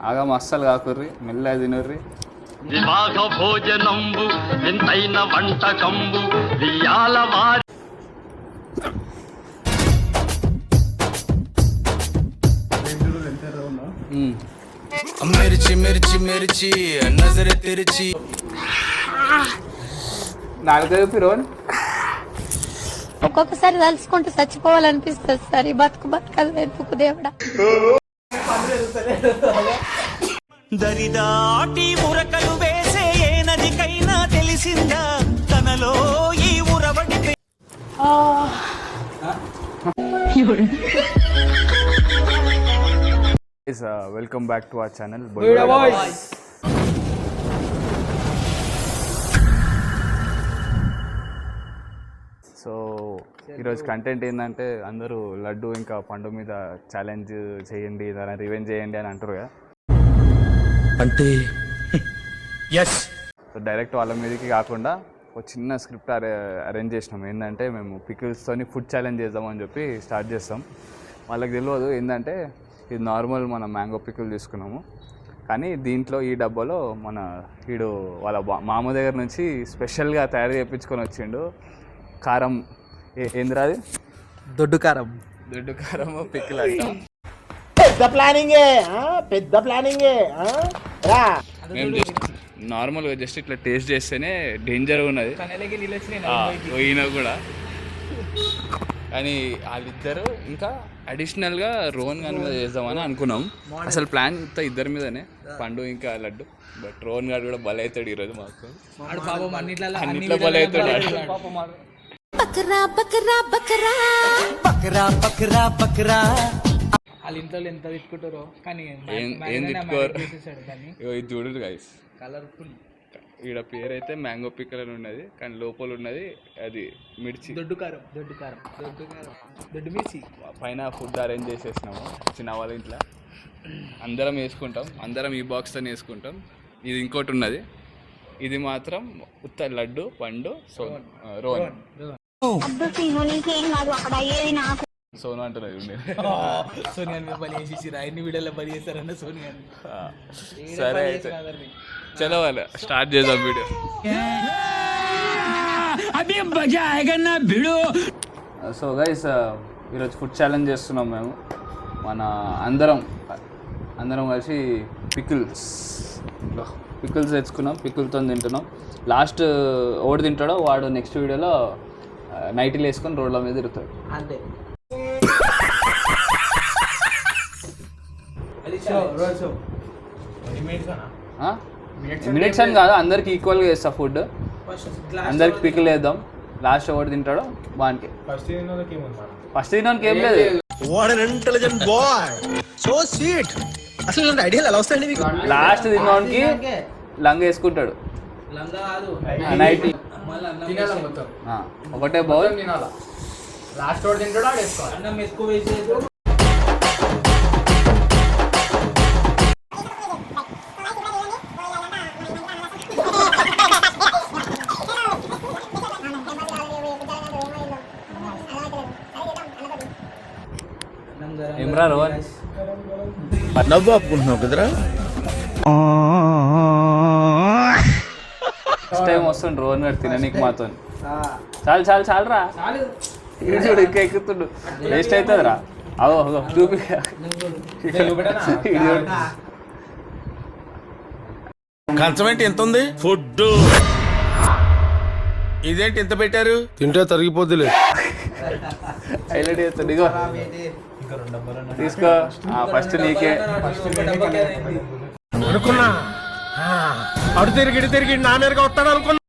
ఆగా అస్సలు కాకుర్రి, మెల్ల తినుర్రి. వివాహ భోజనంబు వింతైన వంటకంబు వియాల వారి మిర్చి మిర్చి మిర్చి నజరే తెరిచి నాలుగు రోన్ ఒక్కొక్కసారి తలుచుకుంటూ చచ్చిపోవాలనిపిస్తుంది సార్. ఈ బతుకు బతకాలి వెతుకు దేవుడా. దరిదాటి ఉరకలు వేసే ఏ నదికైనా తెలిసిందా తనలో ఈ ఉరవడి. Welcome back to our channel. So ఈరోజు కంటెంట్ ఏంటంటే అందరూ లడ్డు ఇంకా పండు మీద ఛాలెంజ్ చేయండి, దాన్ని రివెంజ్ చేయండి అని అంటారు కదా. అంటే ఎస్. సో డైరెక్ట్ వాళ్ళ మీదకి కాకుండా ఒక చిన్న స్క్రిప్ట్ అరేంజ్ చేసినాం. ఏంటంటే మేము పికిల్స్తోని ఫుడ్ ఛాలెంజ్ చేద్దామని చెప్పి స్టార్ట్ చేస్తాం. వాళ్ళకి తెలియదు ఏంటంటే ఇది నార్మల్ మన మ్యాంగో పికిల్ తీసుకున్నాము, కానీ దీంట్లో ఈ డబ్బాలో మన వీడు వాళ్ళ మామ దగ్గర నుంచి స్పెషల్గా తయారు చేయించుకొని వచ్చిండు కారం. ఏందిరా అది? దొడ్డు కారం. దొడ్డు కారం పికిల్ అంట. పెద్ద ప్లానింగే. మేము జస్ట్ నార్మల్గా జస్ట్ ఇట్లా టేస్ట్ చేస్తేనే డేంజర్గా ఉన్నది పోయినా కూడా. కానీ వాళ్ళిద్దరు ఇంకా అడిషనల్గా రోహన్ గారి మీద చేద్దామని అనుకున్నాం. అసలు ప్లాన్ ఇద్దరి మీదనే, పండు ఇంకా లడ్డు. బట్ రోహన్ గారు కూడా బల అవుతాడు ఈరోజు మాకు. అన్నిట్లో బల అవుతాడు. వాళ్ళ ఇంట్లో ఎంత తిట్టుకుంటారో కానీ ఏం తిట్టుకోరు. ఇది చూడరు గైస్, కలర్ఫుల్. ఈడ పేరు అయితే మ్యాంగో పిక్కల్ అని ఉన్నది, కానీ లోపల ఉన్నది అది మిర్చి, దొడ్డు మిర్చి. పైన ఫుడ్ అరేంజ్ చేసేసినాము చిన్న వాళ్ళ ఇంట్లో. అందరం వేసుకుంటాం, అందరం ఈ బాక్స్తో వేసుకుంటాం. ఇది ఇంకోటి ఉన్నది, ఇది మాత్రం ఉత్త లడ్డు పండు రోహన్. సోను అంటున్నది సోనియా బలి చేసి రాయన్ని వీడియోలో బలి చేస్తారన్న సోనియా. సరే అయితే చలో వాళ్ళు స్టార్ట్ చేద్దాం వీడియో. సో గైస్ ఈరోజు ఫుడ్ ఛాలెంజ్ చేస్తున్నాం మేము. మన అందరం కలిసి పికిల్స్ తెచ్చుకున్నాం, పికిల్తో తింటున్నాం. లాస్ట్ ఓడి తింటాడో వాడు నెక్స్ట్ వీడియోలో నైట్లు వేసుకొని రోడ్ల మీద తిరుగుతాడు అంతే. మినిట్స్ అని కాదు, అందరికి ఈక్వల్గా చేస్తా ఫుడ్. అందరికి పికిల్ వేద్దాం, లాస్ట్ ఓడి తింటాడో వానికి. ఫస్ట్ తినడానికి ఏం లేదు. లాస్ట్ తినడానికి లంగ్ వేసుకుంటాడు నైట్. ఒకటే బౌల్ లాస్ట్ ఓడి తింటాడు అన్నం ఎక్కువ వేసి. ఏమ్రా రోహన్ నవ్వు ఆపుకుంటున్నావు కదరా. ఫస్ట్ టైం వస్తుండు రోహన్ గారు తిననీకి మాతో. చాలురా చూడు ఇంకా ఎక్కుతుండు, వేస్ట్ అవుతుంది రా. అగో చూపి కంచమేంటి ఎంత ఉంది? ఫుడ్ ఇదేంటి ఎంత పెట్టారు? తింటే తరిగిపోద్దులే. హైలైట్ చేస్తాడు. ఇగో తీసుకో, ఫస్ట్ నీకే. అనుకున్నా అడు తిరిగి నా మీదగా వస్తాడు అనుకున్నా.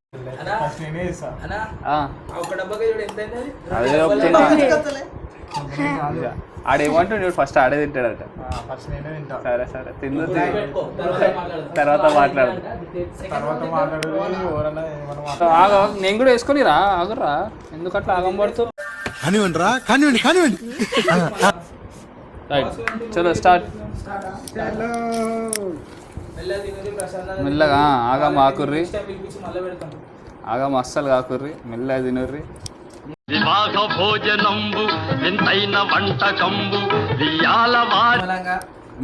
అదే చెప్తున్నా. ఆడేమంటాడు ఫస్ట్ ఆడే తింటాడట. సరే తిందు, తర్వాత మాట్లాడు. నేను కూడా వేసుకొని రా, ఆగురా, ఎందుకట్లా ఆగం పడుతూ. కానివ్వండి. రైట్ చలో స్టార్ట్. మెల్లగా ఆగం ఆకుర్రి, ఆగం అస్సలు కాకుర్రి, మెల్లగా తినుర్రి. వివాహ భోజనంబు వింతైన వంటకంబు వియాల వారి.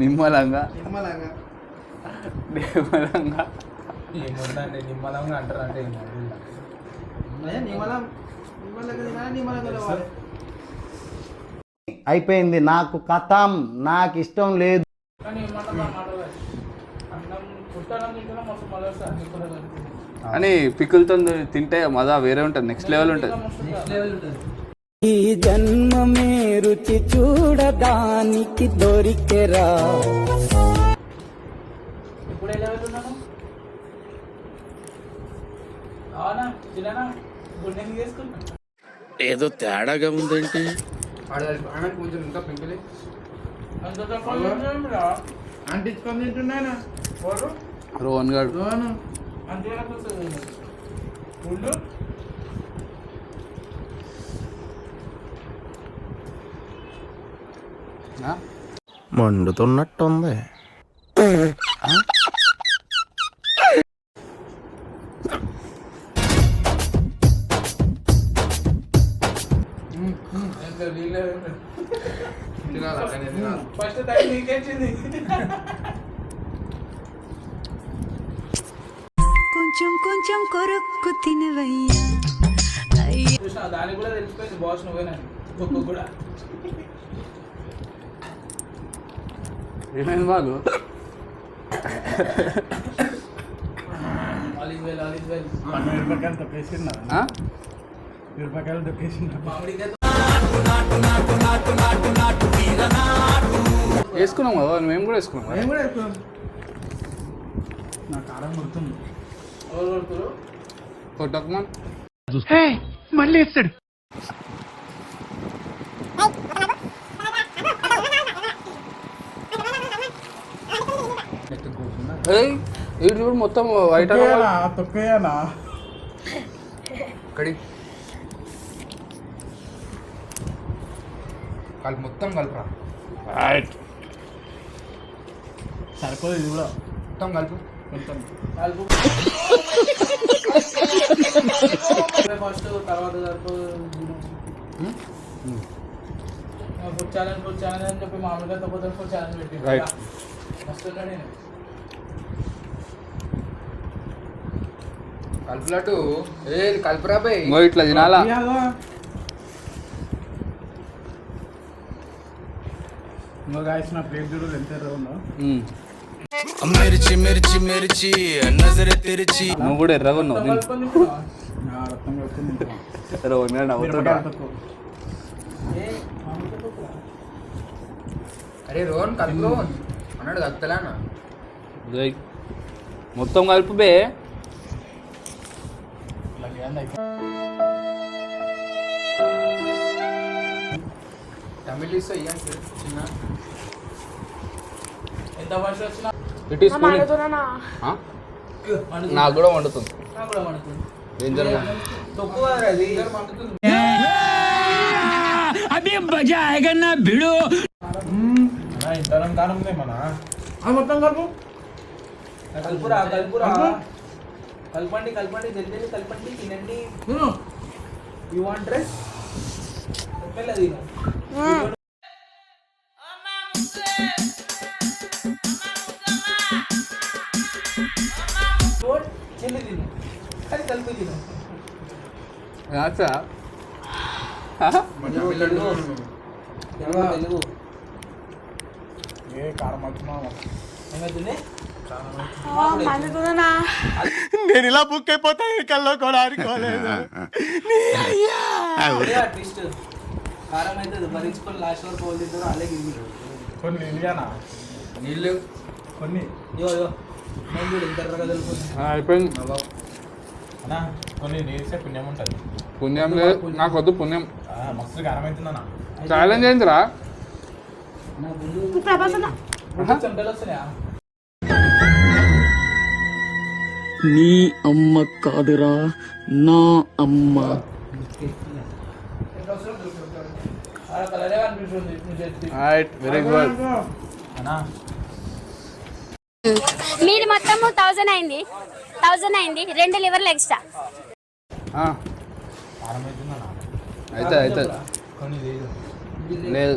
నిమ్మలంగా నిమ్మలంగా నిమ్మలంగా ఏముందండి నిమ్మలంగా అంటారు అంటే నిమ్మలం నిమ్మలంగా తినాలి, నిమ్మలంగా లేవాలి. అయిపోయింది, నాకు కథం, నాకు ఇష్టం లేదు. కానీ ఏమన్నా మాట్లాడాలి అన్నం పుట్టాలని తింటున్నా మస్తు మళ్ళీ అన్ని కూడా అని పిక్కులతో తింటే మజా వేరే ఉంటుంది, నెక్స్ట్ లెవెల్ ఉంటుంది. ఈ జన్మమే రుచి చూడడానికి దొరికెరా. ఇప్పుడు ఏ లెవెల్ ఉన్నాను అవునా తిననా గుండె చేసుకుంటా ఏదో తేడాగా ఉందేంటి? కొంచెం ఇంకా పెంకలే అంత తక్కువ అంటించుకొని తింటున్నాయన రోహన్ గారు అంతే ఫుడ్ మండుతున్నట్టుంది. ఫస్ట్ టైం నీకేచింది కొంచెం కొంచెం కొరక్కు తినవయ్యా. చూసిన దానికి కూడా తెలిసిపోయింది బాస్ నువ్వేనా ఒక్కొక్క కూడా ఏమైంది వాళ్ళు? ఆలిజ్ వెల్ ఆలిజ్ వెల్ మిరపకాయలు తొక్కేసిందా, ఆ? మిరపకాయలు తొక్కేసిందా. మామిడికాయ వేసుకున్నాం కదా, మేము కూడా వేసుకున్నాం కదా. నేను కూడా ఎక్కువ నా కారం గుర్తుంది. ఎవరు కొడుతురు కొట్టకమా మళ్ళీ వేస్తాడు. వీడు చూడు మొత్తం వైట్ తొక్కయ్యానా కడి కలిపి మొత్తం కలుపురా. సరిపోదు ఇది కూడా మొత్తం కలుపు. మొత్తం. ఫస్ట్ తర్వాత ఫుడ్ ఛాలెంజ్ అని చెప్పి మామూలుగా తక్కువ ఫుడ్ ఛాలెంజ్ పెట్టి Right. ఫస్ట్ నేను కలుపులాటు కలుపురా పోయి ఇంకో ఇట్లా తినాలా? ఇంకో గాయస్ నా ప్లేట్ చూడు ఎంత ఎర్రగా ఉందో. మిర్చి మిర్చి మిర్చి నజర తెరిచి. నువ్వు కూడా ఎర్రగా ఉన్నావు. కలుపుకొని తింటున్నా. నా రక్తం కలుపుకొని తింటున్నా. రోహన్ గారు నవ్వుతుండ్రా. మిరపకాయలు తక్కువ. ఏ మామూలుగా తక్కువ. అరే రోహన్ కలుపు అన్నాడు కలుపుతలేనా. జై. మొత్తం కలుపు బే. తమిళ చిన్న ఎంత వర్షం వచ్చినా ఇట్ ఈస్ నాకు కూడా వండుతుంది. నాకు కూడా పడుతుంది ఏం జరగదు. తక్కువ అది పండుతుంది ఇంతరం కారం ఉంది మన మొత్తం కలుపు కలుపురా కలపండి జల్దీ కలపండి తినండి. యూ వాంట్ డ్రెస్ అది చెల్లి తిను అది కలిపి తిను. రాచా? తెలుగు ఏ కారం అవుతున్నావు ఏమవుతుంది నేను ఇలా బుక్ అయిపోతాను కల్లో కూడా అనుకోలేదు. ట్విస్ట్ కారం అయితే భరించుకొని లాస్ట్ వరకు వాళ్ళు తింటారు అలాగే కొన్ని ఇలియానా నీళ్ళు కొన్ని ఇవో నేను చూడు ఇంత ఎర్రగా తెలుపుతుంది. అయిపోయింది. అన్నా కొన్ని నేర్చే పుణ్యం ఉంటుంది. పుణ్యం లేదు నాకు వద్దు పుణ్యం. మస్తు కారం అవుతుందన్నా. ఛాలెంజ్ ఏంటిరా? నా ముందు చెమటలు వస్తున్నాయా? నీ అమ్మ కాదురా నా అమ్మ. కలరే అనిపిస్తుంది రైట్, వెరీ గుడ్. అన్నా మీది మొత్తం 1000 అయింది 2 లివర్లు ఎక్స్ట్రా. కారం అవుతుందన్నా. అవుతుంది కొన్ని లేదు. లేదు.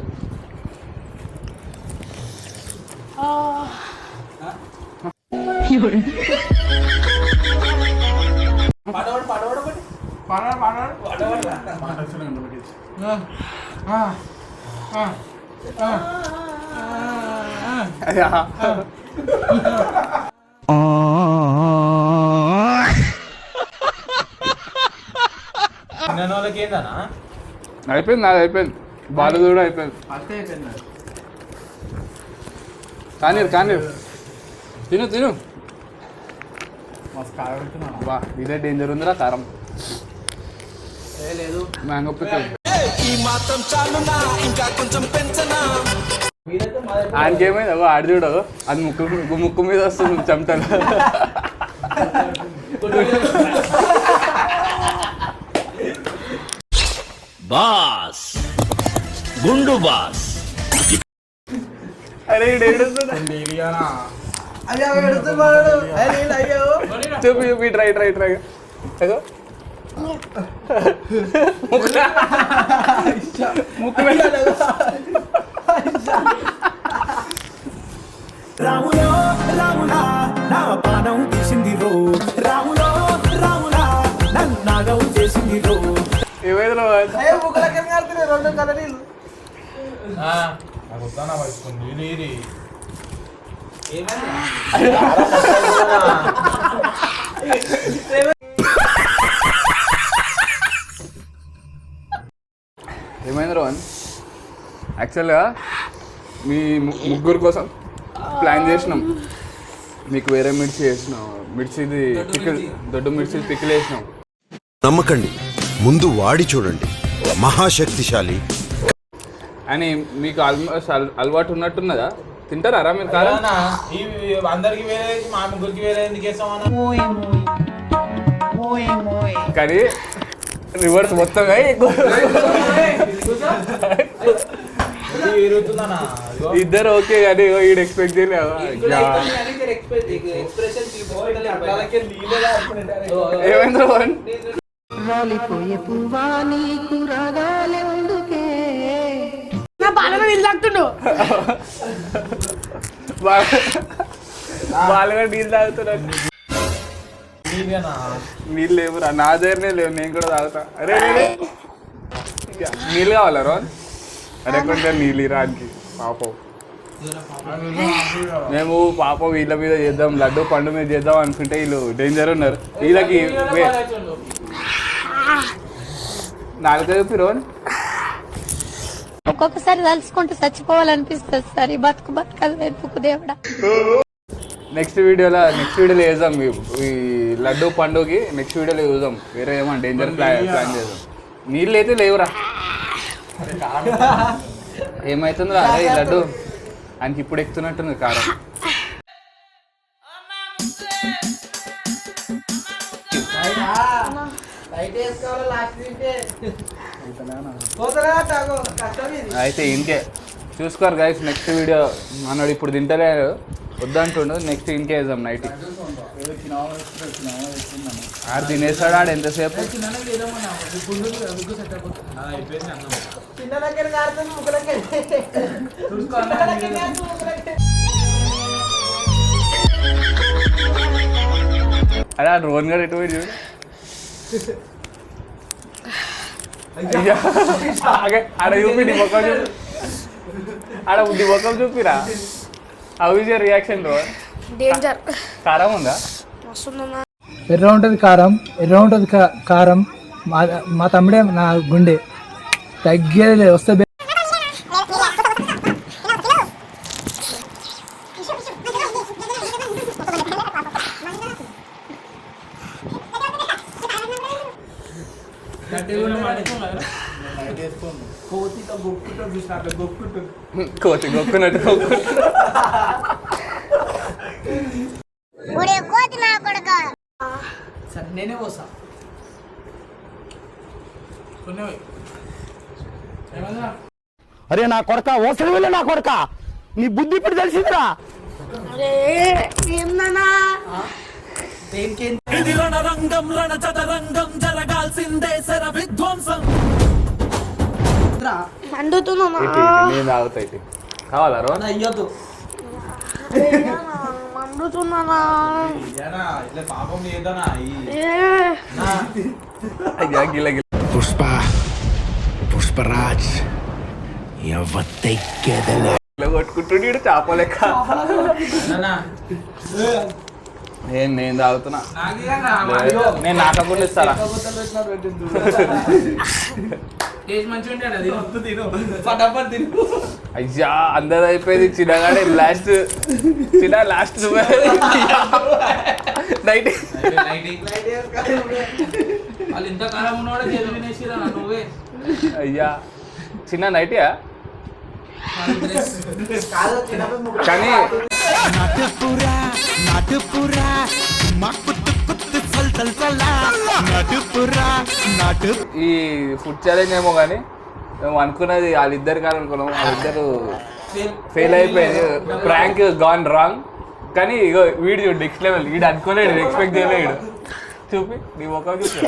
వాళ్ళకి ఏందన్నా అయిపోయింది, నాది అయిపోయింది, బాలు కూడా అయిపోయింది. కానీ తిను తిను. బా ఇదే డేంజర్ ఉందిరా కారం. మ్యాంగో పిక్కల్ ఆయనకేమైంది ఆడి చూడవు, అది ముక్కు మీద వస్తుంది చెమటలు. బాస్ గుండు బాస్. అరే చూపి చూపి ట్రై అగో రాములో రాములా నా పానం తీసింది రో, రాములో రాములా నన్నాగం చేసింది రో. ఏమైంది నాకు వస్తానా పడుతుంది ఇది ఏమైంది రోహన్? యాక్చువల్గా మీ ముగ్గురు కోసం ప్లాన్ చేసినాం. మీకు వేరే మిర్చి వేసినాం, మిర్చిది పికిల్, దొడ్డు మిర్చి పికిల్ వేసినాం. నమ్మకండి, ముందు వాడి చూడండి, మహాశక్తిశాలి అని మీకు ఆల్మోస్ట్ అలవాటు ఉన్నట్టున్నదా? తింటారా మీరు కారం? అందరికి వేరే మా ముగ్గురికి వేరే ఎందుకు వేస్తామన్నా? కానీ రివర్స్ మొత్తం ఇద్దరు ఓకే కానీ ఈడు ఎక్స్పెక్ట్ చేయలేదు. ఏమైంది రోహన్? నా బాగా నీళ్ళు తాగుతుండు. బాగా నీళ్ళు తాగుతున్నాడు. నీళ్ళు లేవురా, నా దగ్గరనే లేవు, నేను కూడా తాగుతా. అరే నీళ్ళు కావాలా రోహన్? అరే కొంచెం నీళ్ళు రానికి పాపం. మేము పాపం వీళ్ళ మీద చేద్దాం, లడ్డు పండు మీద చేద్దాం అనుకుంటే వీళ్ళు డేంజర్ ఉన్నారు. వీళ్ళకి నాలుగు చెప్పి రోహన్. ఒక్కొక్కసారి తలుచుకుంటూ చచ్చిపోవాలనిపిస్తుంది సార్. ఈ బతుకదు వెతుకు దేవుడా. నెక్స్ట్ వీడియోలో వేద్దాం ఈ లడ్డు పండుగకి. నెక్స్ట్ వీడియోలో చూద్దాం వేరే ఏమన్నా డేంజర్ ప్లాన్ చేద్దాం. నీళ్ళు అయితే లేవురా. ఏమవుతుందిరా? అరే ఈ లడ్డు ఆయనకి ఇప్పుడు ఎక్కుతున్నట్టుంది కారం. అయితే ఇంకే చూసుకోరు గైస్. నెక్స్ట్ వీడియో మనోడు ఇప్పుడు తింటలేరు, వద్దంటుండు. నెక్స్ట్ ఇంకే వేద్దాం నైట్. ఆడు తినేస్తాడు ఆడు ఎంతసేపు. అరే ఆ డ్రోన్ గారు ఎటు పోయి చూడు. ఆడ చూపి నీ మొక్కం చూపి, ఆడ నీ మొక్కం చూపిరా. హౌ ఇస్ యువర్ రియాక్షన్ డ్రోన్? డేంజర్. కారం ఉందా? ఎర్ర ఉంటుంది కారం, ఎర్ర ఉంటుంది కారం. మా తమ్ముడే నా గుండె తగ్గేది వస్తే కోతి గొక్కునట్టు సరే నేనే పోసా. అరే నా కొడక, ఓసలి వెళ్ళి నా కొడక, నీ బుద్ధి ఇప్పుడు తెలిసిందిరా. ఇది రణరంగం, రణచదరంగం, జరగాల్సిందే శర విధ్వంసం. మండుతున్నా. నేను తాగుతాయి కావాలా రో? అయ్యొద్దు. ఇట్లా పాపం చేద్దానా అయ్యా గిల్ల గిల్ల పుష్పరాజ్ ఇలా కొట్టుకుంటుండే చేప లెక్క. నేను తాగుతున్నా, నేను నాకకుండా ఇస్తారా? అయ్యా అందరు అయిపోయింది. చిన్నగానే లాస్ట్ నైట్ అయ్యా చిన్న నైట్యా కానీ ఈ ఫుడ్ ఛాలెంజ్ ఏమో కానీ మేము అనుకున్నది వాళ్ళిద్దరు కాదనుకున్నాం. వాళ్ళిద్దరు ఫెయిల్ అయిపోయింది. Prank gone wrong. కానీ ఇగో వీడు చూడు నెక్స్ట్ లెవెల్. వీడు అనుకోలేడు, ఎక్స్పెక్ట్ చేయలేడు. చూపి నీ ముఖం చూపి.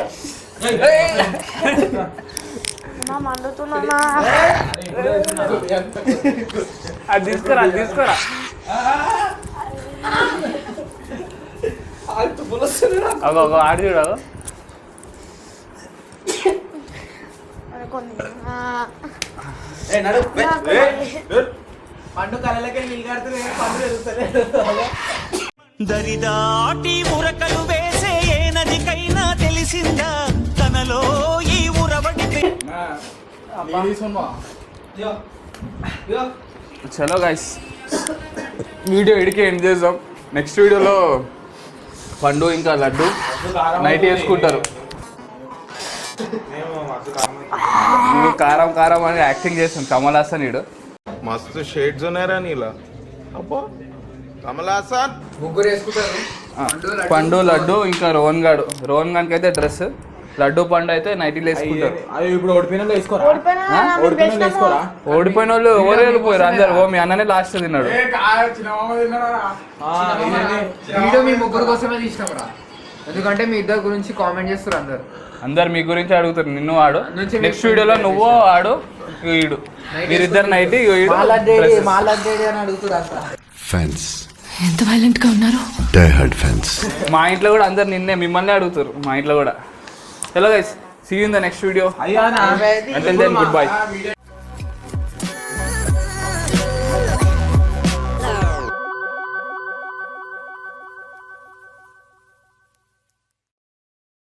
అది తీసుకురా, అది తీసుకురా. ఒక ఆడి చూడు. పండు కళ్ళకే నీళ్ళు దరిదాటి ఉరకలు వేసే ఏ నదికైనా తెలిసిందా తనలో ఈ ఉరవడి చలో గైస్, వీడియో ఇడికి ఎండ్ చేద్దాం. నెక్స్ట్ వీడియోలో పండు ఇంకా లడ్డు నైట్ వేసుకుంటారు. కారం కారం అని యాక్టింగ్ చేస్తాం. కమల్ హాసన్ ఈడు మస్తు షేడ్స్ ఉన్నారా నీలా? అబ్బో కమల్ హాసన్ ముగ్గురు వేసుకుంటారు. పండు లడ్డు ఇంకా రోహన్ గాడు. రోహన్ గానికి అయితే డ్రెస్, లడ్డు పండు అయితే నైటీలు వేసుకుంటారు. అవి ఇప్పుడు ఓడిపోయిన వాళ్ళు వేసుకోరా? ఓడిపోయిన వాళ్ళు ఎవరు వెళ్ళిపోయారు అందరు. ఓ మీ అన్ననే లాస్ట్ తిన్నాడు. వీడియో మీ ముగ్గురు కోసమే తీసినాం రా, ఎందుకంటే మీ ఇద్దరు గురించి కామెంట్ చేస్తారు అందరు. అందరు మీ గురించి అడుగుతారు. నిన్ను ఆడు, నెక్స్ట్ వీడియోలో నువ్వు ఆడు, ఈడు, మీరిద్దరు నైట్ ఫ్యాన్స్ ఎంత వైలెంట్ గా ఉన్నారు. Die hard fans. మా ఇంట్లో కూడా అందరు నిన్నే మిమ్మల్ని అడుగుతారు. మా ఇంట్లో కూడా. Hello guys, see you in the next video. Until then, goodbye.